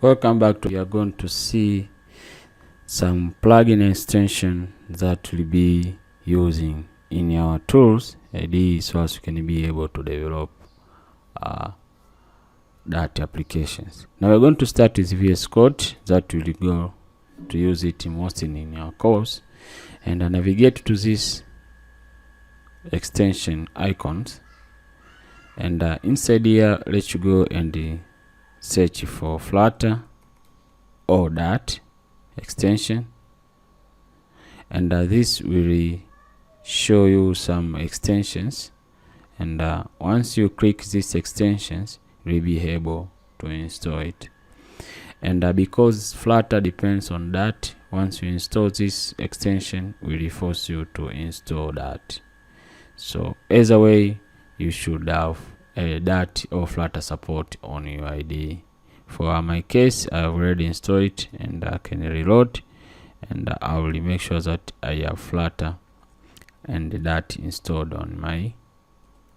Welcome back. We are going to see some plugin extension that will be using in our tools IDEs, so as you can be able to develop Dart applications. Now we're going to start with VS Code, that will go to use it mostly in our course, and navigate to this extension icons, and inside here let's go and search for Flutter or Dart extension, and this will show you some extensions, and once you click these extensions you'll be able to install it. And because Flutter depends on Dart, once you install this extension will force you to install Dart. So either way, you should have a Dart or Flutter support on your IDE. For my case, I have already installed it, and I can reload, and I will make sure that I have Flutter and Dart installed on my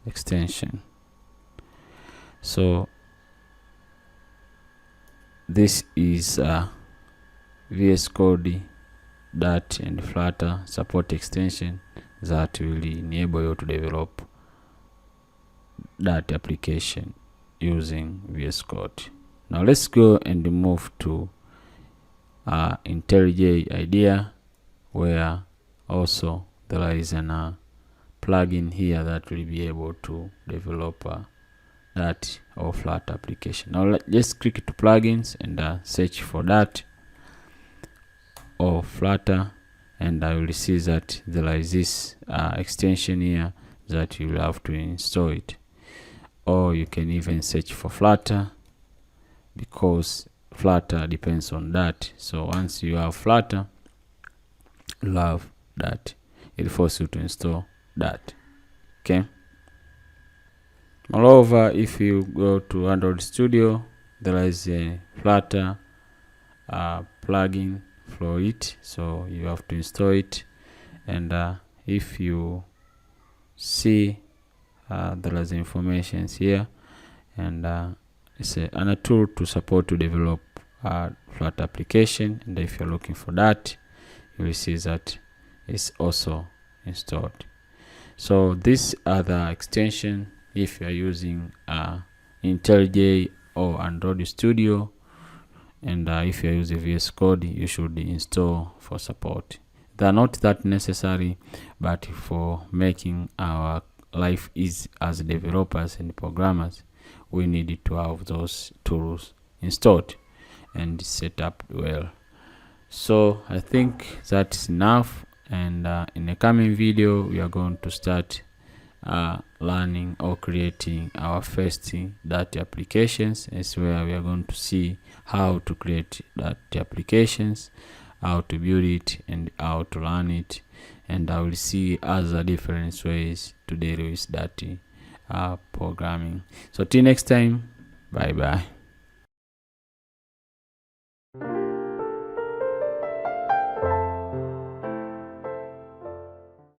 extension. So this is VS Code Dart and Flutter support extension that will enable you to develop Dart application using VS Code. Now let's go and move to IntelliJ IDEA, where also there is an plugin here that will be able to develop Dart or Flutter application. Now let's click to plugins and search for Dart or Flutter, and I will see that there is this extension here that you will have to install it. Or you can even search for Flutter, because Flutter depends on Dart. So once you have Flutter, you'll have Dart. It forces you to install Dart. Okay. Moreover, if you go to Android Studio, there is a Flutter plugin for it, so you have to install it. And if you see, there is information here, and it's a tool to support to develop Flutter application. And if you're looking for that, you will see that it's also installed. So this other extension, if you are using IntelliJ or Android Studio, and if you are using VS Code, you should install for support. They are not that necessary, but for making our life easy as developers and programmers, we need to have those tools installed and set up well. So I think that's enough, and in the coming video we are going to start learning or creating our first Dart applications. It's where we are going to see how to create Dart applications, how to build it, and how to run it, and I will see other different ways to deal with Dart programming. So till next time, bye bye.